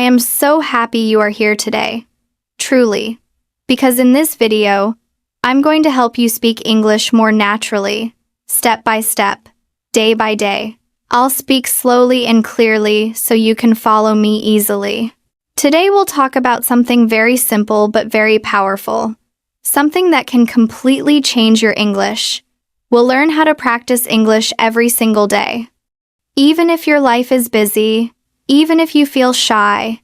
am so happy you are here today. Truly. Because in this video, I'm going to help you speak English more naturally, step by step, day by day. I'll speak slowly and clearly so you can follow me easily. Today we'll talk about something very simple but very powerful. Something that can completely change your English. We'll learn how to practice English every single day. Even if your life is busy, even if you feel shy,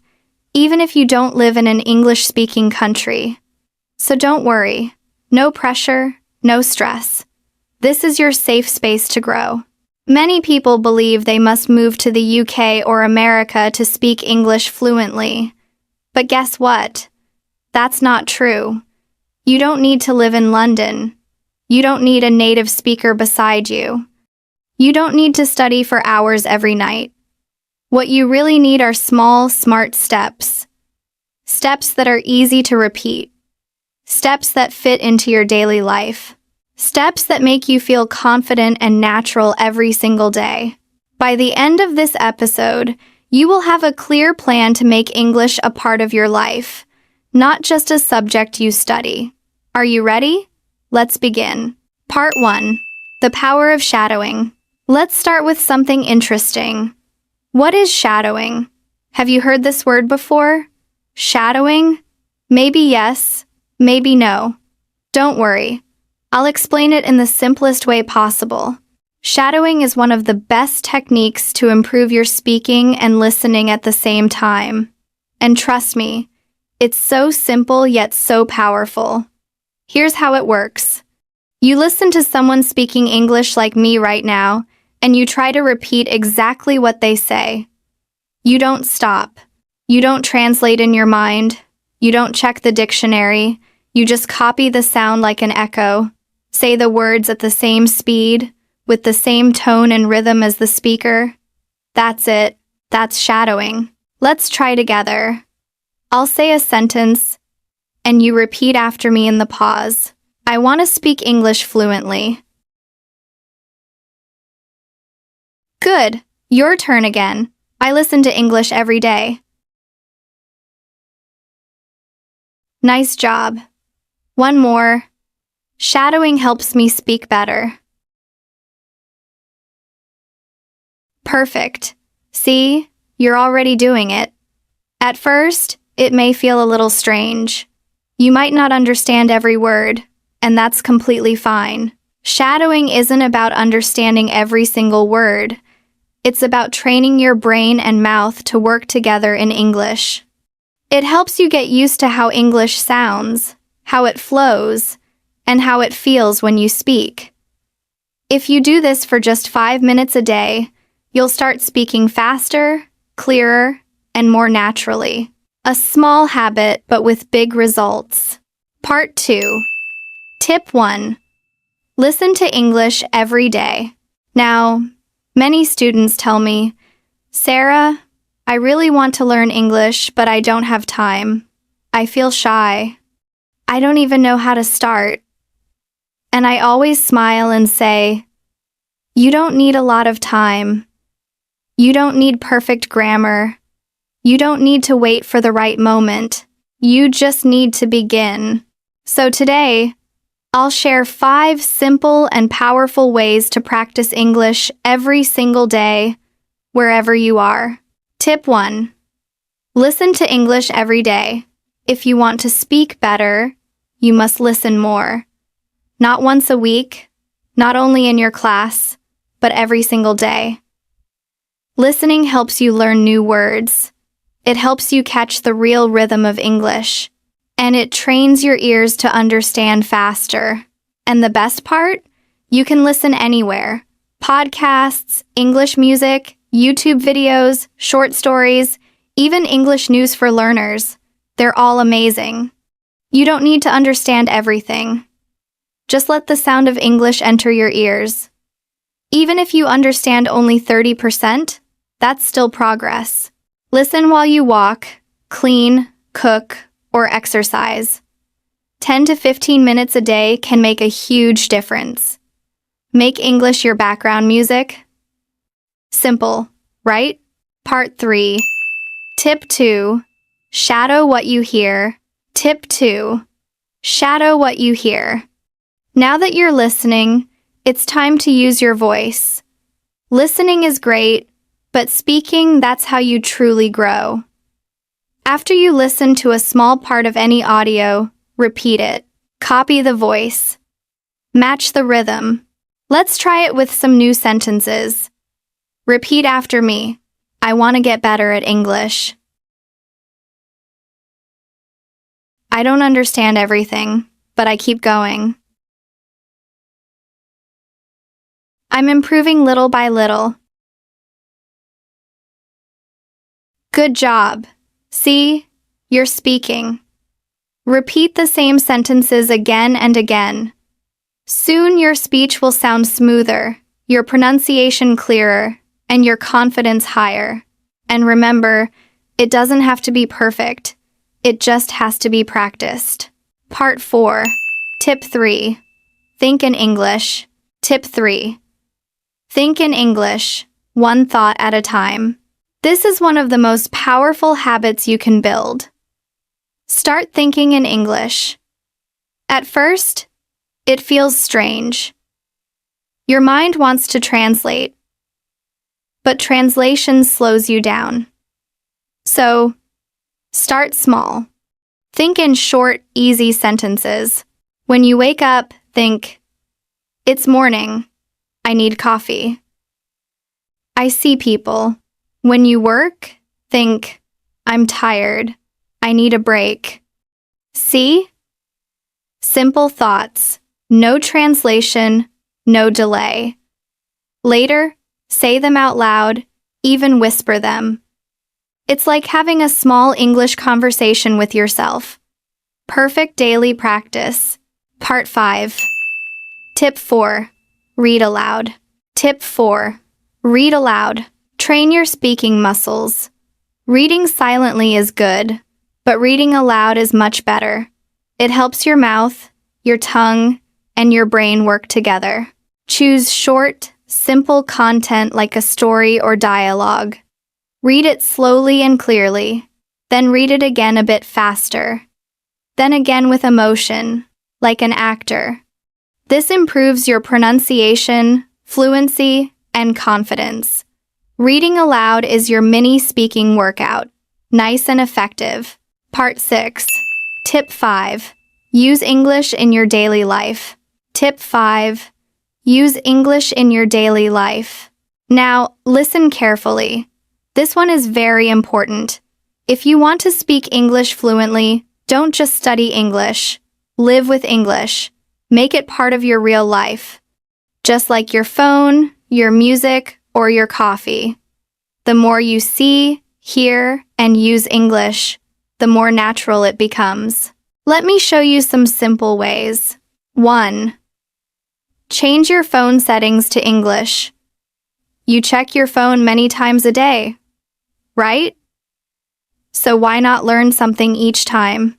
even if you don't live in an English-speaking country. So don't worry. No pressure, no stress. This is your safe space to grow. Many people believe they must move to the UK or America to speak English fluently. But guess what? That's not true. You don't need to live in London. You don't need a native speaker beside you. You don't need to study for hours every night. What you really need are small, smart steps. Steps that are easy to repeat. Steps that fit into your daily life. Steps that make you feel confident and natural every single day. By the end of this episode, you will have a clear plan to make English a part of your life, not just a subject you study. Are you ready? Let's begin. Part 1. The power of shadowing. Let's start with something interesting. What is shadowing? Have you heard this word before? Shadowing? Maybe yes, maybe no. Don't worry. I'll explain it in the simplest way possible. Shadowing is one of the best techniques to improve your speaking and listening at the same time. And trust me, it's so simple yet so powerful. Here's how it works. You listen to someone speaking English like me right now, and you try to repeat exactly what they say. You don't stop. You don't translate in your mind. You don't check the dictionary. You just copy the sound like an echo. Say the words at the same speed, with the same tone and rhythm as the speaker. That's it. That's shadowing. Let's try together. I'll say a sentence, and you repeat after me in the pause. I want to speak English fluently. Good. Your turn again. I listen to English every day. Nice job. One more. Shadowing helps me speak better. Perfect. See, you're already doing it. At first, it may feel a little strange. You might not understand every word, and that's completely fine. Shadowing isn't about understanding every single word. It's about training your brain and mouth to work together in English. It helps you get used to how English sounds, how it flows, and how it feels when you speak. If you do this for just 5 minutes a day, you'll start speaking faster, clearer, and more naturally. A small habit, but with big results. Part 2. Tip 1. Listen to English every day. Now, many students tell me, Sarah, I really want to learn English, but I don't have time. I feel shy. I don't even know how to start. And I always smile and say, you don't need a lot of time. You don't need perfect grammar. You don't need to wait for the right moment. You just need to begin. So today, I'll share 5 simple and powerful ways to practice English every single day, wherever you are. Tip 1. Listen to English every day. If you want to speak better, you must listen more. Not once a week, not only in your class, but every single day. Listening helps you learn new words. It helps you catch the real rhythm of English. And it trains your ears to understand faster. And the best part? You can listen anywhere. Podcasts, English music, YouTube videos, short stories, even English news for learners. They're all amazing. You don't need to understand everything. Just let the sound of English enter your ears. Even if you understand only 30%, that's still progress. Listen while you walk, clean, cook, or exercise. 10 to 15 minutes a day can make a huge difference. Make English your background music. Simple, right? Part 3. Tip 2. Shadow what you hear. Tip 2. Shadow what you hear. Now that you're listening, it's time to use your voice. Listening is great, but speaking, that's how you truly grow. After you listen to a small part of any audio, repeat it. Copy the voice. Match the rhythm. Let's try it with some new sentences. Repeat after me. I want to get better at English. I don't understand everything, but I keep going. I'm improving little by little. Good job. See, you're speaking. Repeat the same sentences again and again. Soon your speech will sound smoother, your pronunciation clearer, and your confidence higher. And remember, it doesn't have to be perfect. It just has to be practiced. Part 4. Tip 3. Think in English. Tip 3. Think in English, one thought at a time. This is one of the most powerful habits you can build. Start thinking in English. At first, it feels strange. Your mind wants to translate, but translation slows you down. So, start small. Think in short, easy sentences. When you wake up, think, "It's morning. I need coffee." I see people. When you work, think, "I'm tired. I need a break." See? Simple thoughts. No translation, no delay. Later, say them out loud, even whisper them. It's like having a small English conversation with yourself. Perfect daily practice. Part 5. Tip 4. Read aloud. Tip 4. Read aloud. Train your speaking muscles. Reading silently is good, but reading aloud is much better. It helps your mouth, your tongue, and your brain work together. Choose short, simple content like a story or dialogue. Read it slowly and clearly, then read it again a bit faster, then again with emotion, like an actor. This improves your pronunciation, fluency, and confidence. Reading aloud is your mini speaking workout. Nice and effective. Part 6. Tip 5. Use English in your daily life. Tip 5. Use English in your daily life. Now, listen carefully. This one is very important. If you want to speak English fluently, don't just study English. Live with English. Make it part of your real life. Just like your phone, your music, or your coffee. The more you see, hear, and use English, the more natural it becomes. Let me show you some simple ways. 1. Change your phone settings to English. You check your phone many times a day, right? So why not learn something each time?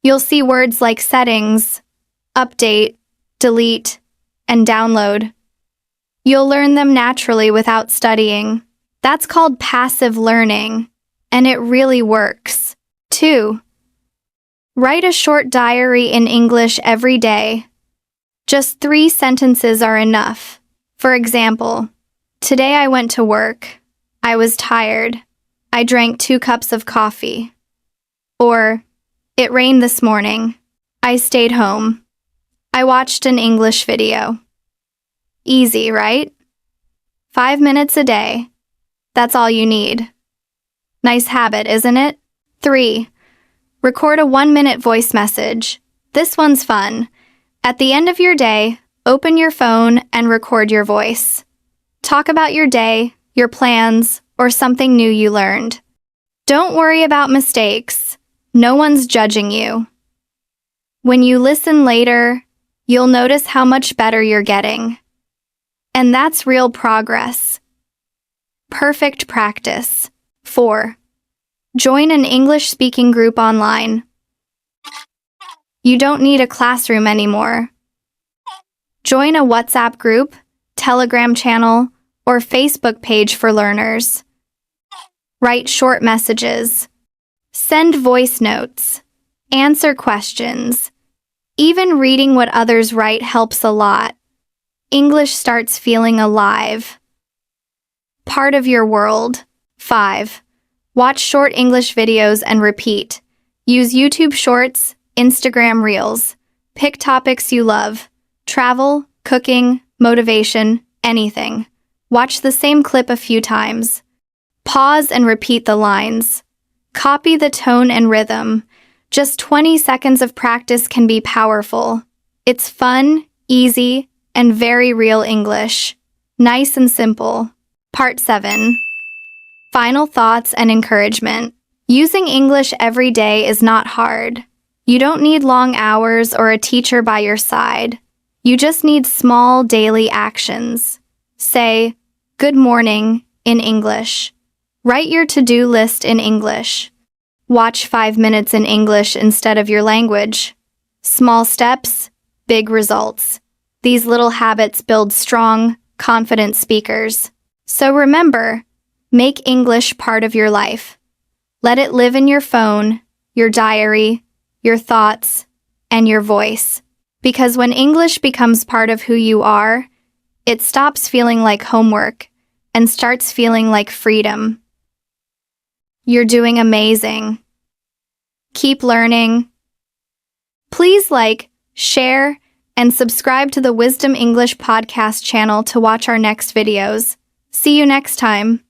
You'll see words like settings, update, delete, and download. You'll learn them naturally without studying. That's called passive learning, and it really works. 2. Write a short diary in English every day. Just 3 sentences are enough. For example, today I went to work. I was tired. I drank 2 cups of coffee. Or, it rained this morning. I stayed home. I watched an English video. Easy, right? 5 minutes a day. That's all you need. Nice habit, isn't it? 3. Record a 1-minute voice message. This one's fun. At the end of your day, open your phone and record your voice. Talk about your day, your plans, or something new you learned. Don't worry about mistakes. No one's judging you. When you listen later, you'll notice how much better you're getting. And that's real progress. Perfect practice. 4. Join an English-speaking group online. You don't need a classroom anymore. Join a WhatsApp group, Telegram channel, or Facebook page for learners. Write short messages. Send voice notes. Answer questions. Even reading what others write helps a lot. English starts feeling alive. Part of your world. 5. Watch short English videos and repeat. Use YouTube Shorts, Instagram Reels. Pick topics you love. Travel, cooking, motivation, anything. Watch the same clip a few times. Pause and repeat the lines. Copy the tone and rhythm. Just 20 seconds of practice can be powerful. It's fun, easy, and very real English. Nice and simple. Part 7. Final thoughts and encouragement. Using English every day is not hard. You don't need long hours or a teacher by your side. You just need small daily actions. Say, "Good morning" in English. Write your to-do list in English. Watch 5 minutes in English instead of your language. Small steps, big results. These little habits build strong, confident speakers. So remember, make English part of your life. Let it live in your phone, your diary, your thoughts, and your voice. Because when English becomes part of who you are, it stops feeling like homework and starts feeling like freedom. You're doing amazing. Keep learning. Please like, share, and subscribe to the Wisdom English podcast channel to watch our next videos. See you next time.